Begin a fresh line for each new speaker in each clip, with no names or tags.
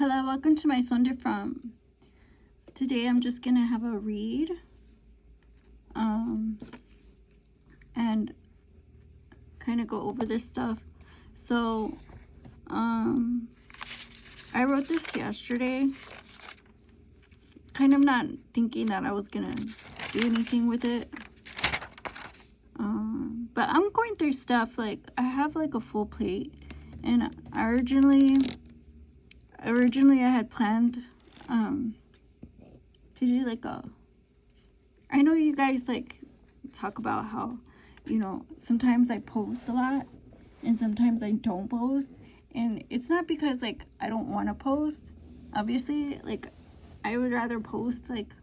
Hello, welcome to my Sunday From. Today I'm just gonna have a read and kind of go over this stuff. So I wrote this yesterday, kind of not thinking that I was gonna do anything with it, but I'm going through stuff. Like, I have like a full plate, and originally I had planned to do like I know you guys like talk about how, sometimes I post a lot and sometimes I don't post, and it's not because like I don't want to post. Obviously, like, I would rather post like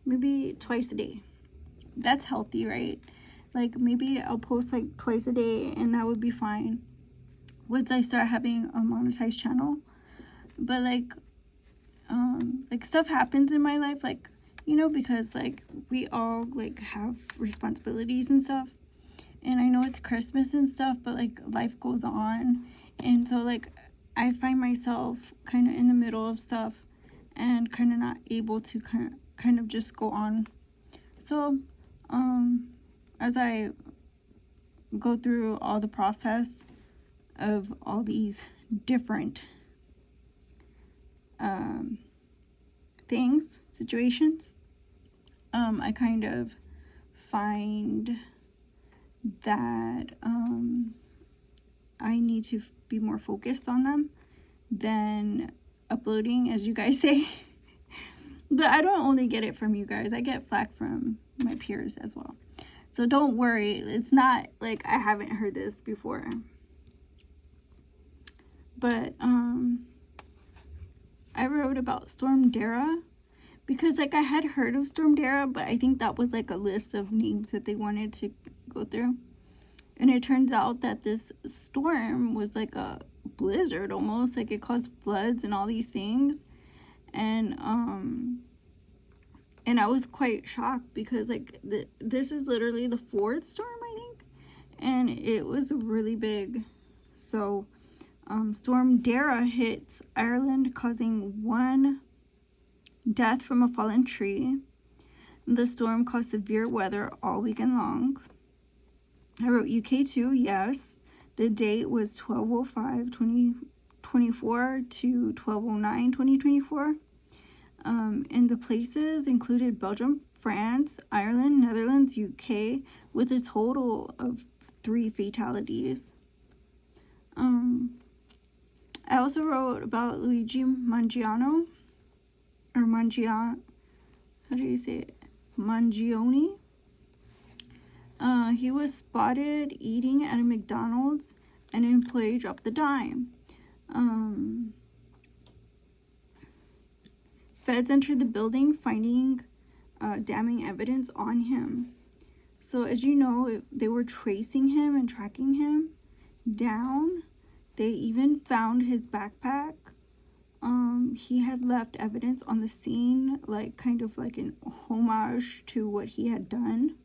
maybe twice a day. That's healthy, right? Like, maybe I'll post like twice a day and that would be fine once I start having a monetized channel. But like stuff happens in my life, like, because like we all like have responsibilities and stuff, and I know it's Christmas and stuff, but like life goes on, and so like I find myself kind of in the middle of stuff and kind of not able to kind of just go on. So as I go through all the process of all these different situations, I kind of find that I need to be more focused on them than uploading, as you guys say. But I don't only get it from you guys, I get flack from my peers as well. So don't worry, it's not like I haven't heard this before. But I wrote about Storm Dara because like I had heard of Storm Dara, but I think that was like a list of names that they wanted to go through. And it turns out that this storm was like a blizzard almost, like it caused floods and all these things. And I was quite shocked because like this is literally the fourth storm, I think, and it was really big. So Storm Dara hits Ireland, causing 1 death from a fallen tree. The storm caused severe weather all weekend long. I wrote UK too, yes. The date was 12/05/2024 to 12/09/2024. And the places included Belgium, France, Ireland, Netherlands, UK, with a total of 3 fatalities. I also wrote about Luigi Mangiano, or Mangione, how do you say it? Mangione. He was spotted eating at a McDonald's, and an employee dropped the dime. Feds entered the building, finding damning evidence on him. So as you know, they were tracing him and tracking him down. They even found his backpack. He had left evidence on the scene, like kind of like an homage to what he had done.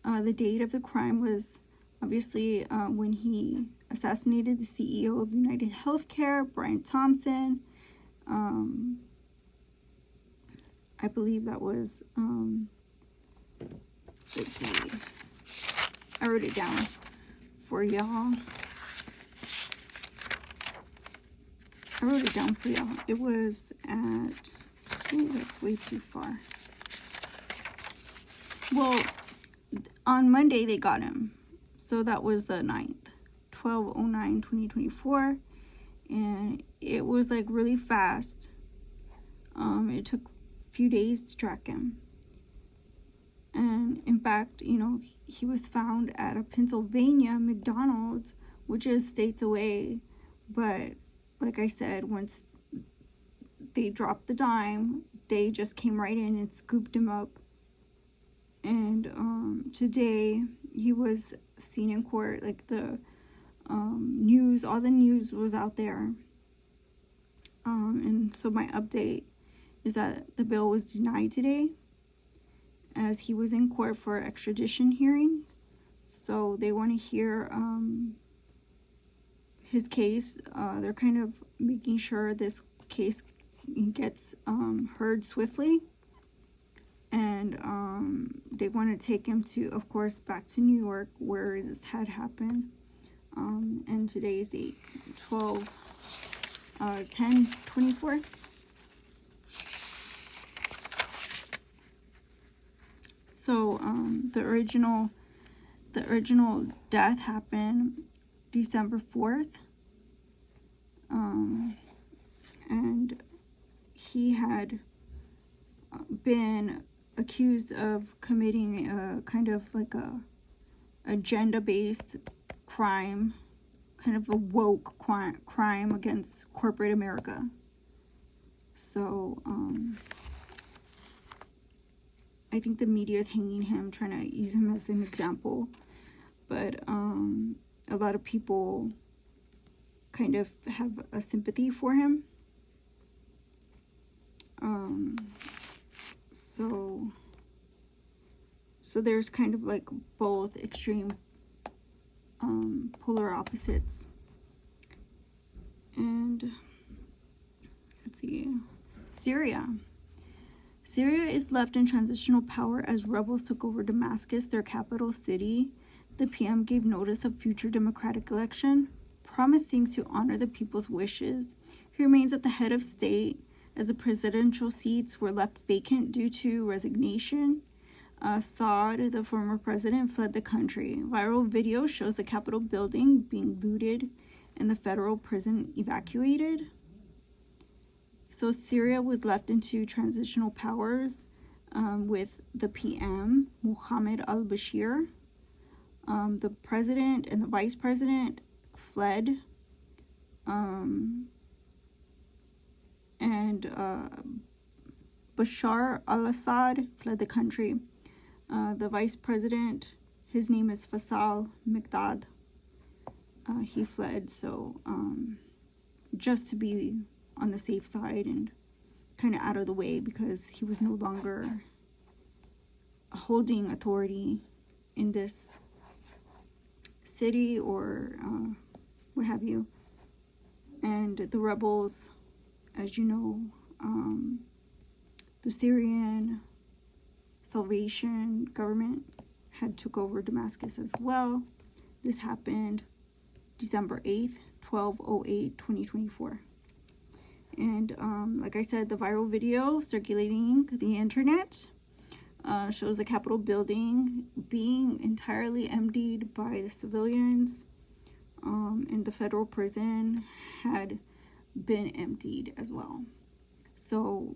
The date of the crime was obviously when he assassinated the CEO of United Healthcare, Brian Thompson. I believe that was, let's see, I wrote it down for y'all. It was at, oh, that's way too far. Well, on Monday they got him. So that was the 9th, 12/09/2024. And it was like really fast. It took a few days to track him. And in fact, he was found at a Pennsylvania McDonald's, which is states away. But like I said, once they dropped the dime, they just came right in and scooped him up. And today he was seen in court. Like the news, all the news was out there. And so my update is that the bill was denied today, as he was in court for extradition hearing. So they want to hear his case. They're kind of making sure this case gets heard swiftly. And they want to take him to, of course, back to New York where this had happened. And today is date 12/10/24. So the original death happened December 4th. And he had been accused of committing a kind of like a agenda-based crime, kind of a woke crime against corporate America. So I think the media is hanging him, trying to use him as an example. But a lot of people kind of have a sympathy for him. So there's kind of like both extreme polar opposites. And let's see, Syria is left in transitional power as rebels took over Damascus, their capital city. The PM gave notice of future democratic election, promising to honor the people's wishes. He remains at the head of state as the presidential seats were left vacant due to resignation. Saad, the former president, fled the country. Viral video shows the Capitol building being looted and the federal prison evacuated. So Syria was left into transitional powers with the PM, Mohammed al-Bashir. The president and the vice president fled. And Bashar al-Assad fled the country. The vice president, his name is Faisal Mikdad. He fled, so just to be on the safe side and kind of out of the way, because he was no longer holding authority in this city or what have you. And the rebels, as you know, the Syrian Salvation government had took over Damascus as well. This happened December 8th, 12/08/2024. And like I said, the viral video circulating the internet shows the Capitol building being entirely emptied by the civilians, and the federal prison had been emptied as well. So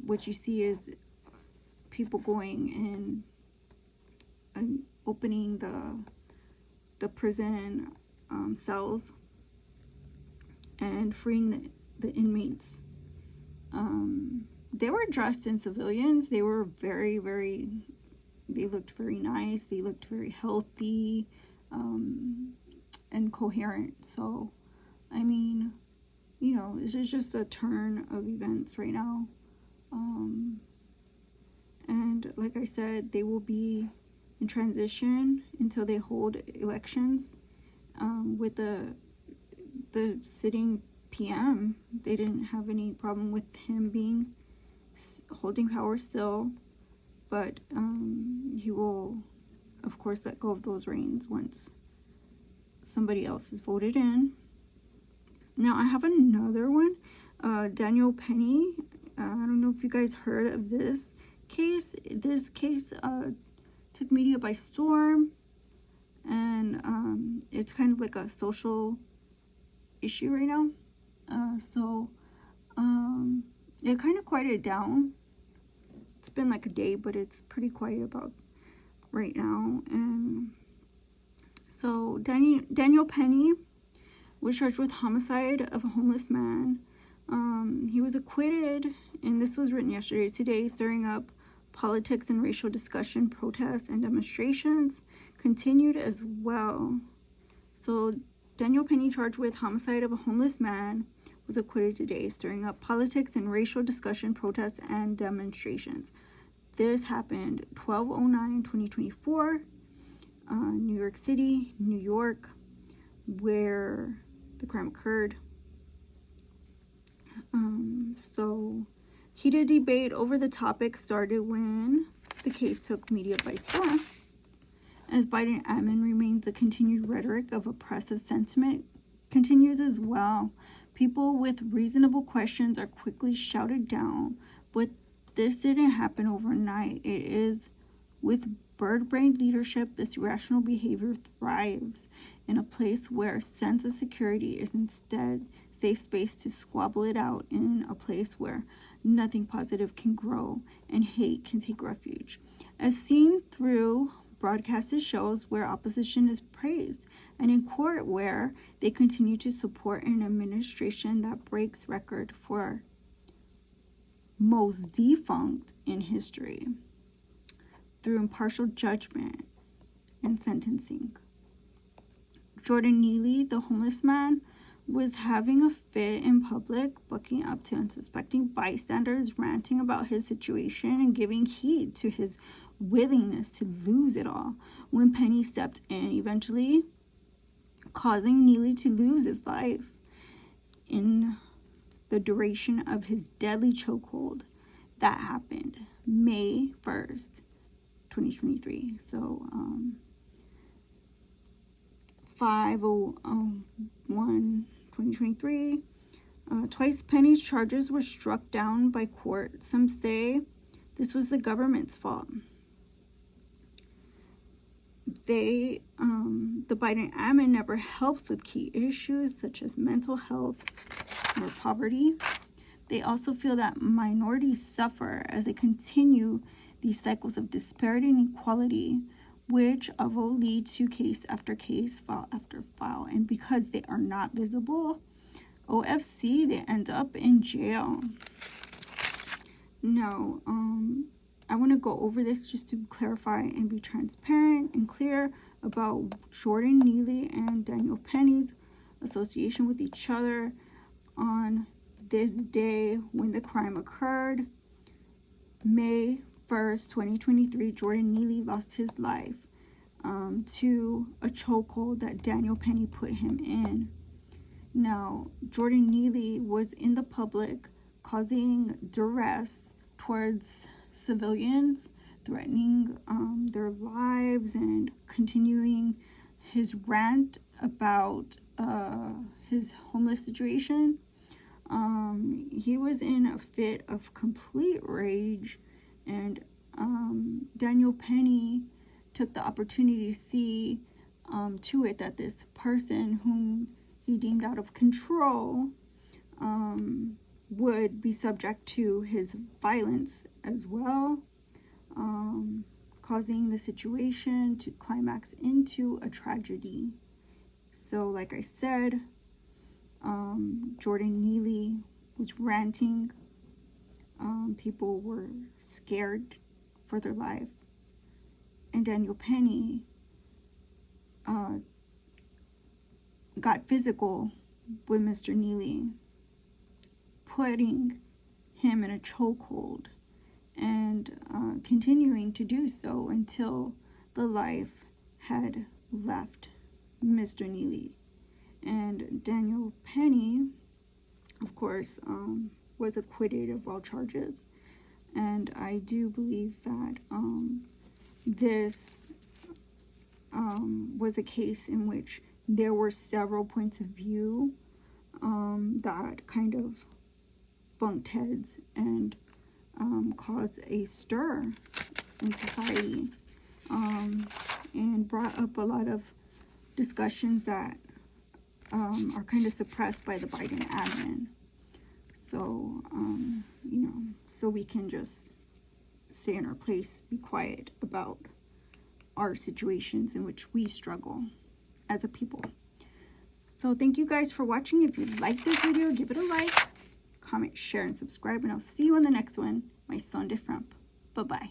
what you see is people going in and opening the prison cells and freeing the inmates. They were dressed in civilians. They were very, they looked very nice. They looked very healthy and coherent. So, I mean, you know, this is just a turn of events right now. And like I said, they will be in transition until they hold elections. With the sitting PM, they didn't have any problem with him being holding power still, but he will, of course, let go of those reins once somebody else is voted in. Now I have another one, Daniel Penny. I don't know if you guys heard of this case. This case took media by storm, and it's kind of like a social issue right now. So it kind of quieted down. It's been like a day, but it's pretty quiet about right now. And so Daniel Penny was charged with homicide of a homeless man. He was acquitted, and this was written yesterday. Today, stirring up politics and racial discussion, protests, and demonstrations continued as well. So Daniel Penny, charged with homicide of a homeless man, was acquitted today, stirring up politics and racial discussion, protests, and demonstrations. This happened 12/09/2024, New York City, New York. where the crime occurred. So heated debate over the topic started when the case took media by storm. As Biden admin remains, the continued rhetoric of oppressive sentiment continues as well. People with reasonable questions are quickly shouted down, but this didn't happen overnight. It is with bird-brained leadership, this irrational behavior thrives in a place where a sense of security is instead safe space to squabble it out, in a place where nothing positive can grow and hate can take refuge. As seen through broadcasted shows where opposition is praised, and in court where they continue to support an administration that breaks record for most defunct in history through impartial judgment and sentencing. Jordan Neely, the homeless man, was having a fit in public, bucking up to unsuspecting bystanders, ranting about his situation and giving heed to his willingness to lose it all when Penny stepped in, eventually causing Neely to lose his life in the duration of his deadly chokehold. That happened May 1st, 2023. So 5/01/2023. Twice Penny's charges were struck down by court. Some say this was the government's fault. The Biden admin never helps with key issues such as mental health or poverty. They also feel that minorities suffer as they continue these cycles of disparity and inequality, which will lead to case after case, file after file. And because they are not visible, OFC, they end up in jail. Now, I want to go over this just to clarify and be transparent and clear about Jordan Neely and Daniel Penny's association with each other on this day when the crime occurred. May 1st, 2023, Jordan Neely lost his life to a chokehold that Daniel Penny put him in. Now, Jordan Neely was in the public causing duress towards civilians, threatening their lives and continuing his rant about his homeless situation. He was in a fit of complete rage, and Daniel Penny took the opportunity to see to it that this person whom he deemed out of control would be subject to his violence as well, causing the situation to climax into a tragedy. So like I said, Jordan Neely was ranting. People were scared for their life. And Daniel Penny got physical with Mr. Neely, putting him in a chokehold and continuing to do so until the life had left Mr. Neely. And Daniel Penny, of course, was acquitted of all charges. And I do believe that this was a case in which there were several points of view that kind of bumped heads and caused a stir in society, and brought up a lot of discussions that are kind of suppressed by the Biden admin. So, so we can just stay in our place, be quiet about our situations in which we struggle as a people. So thank you guys for watching. If you like this video, give it a like, comment, share, and subscribe, and I'll see you on the next one. My son de Frump. Bye-bye.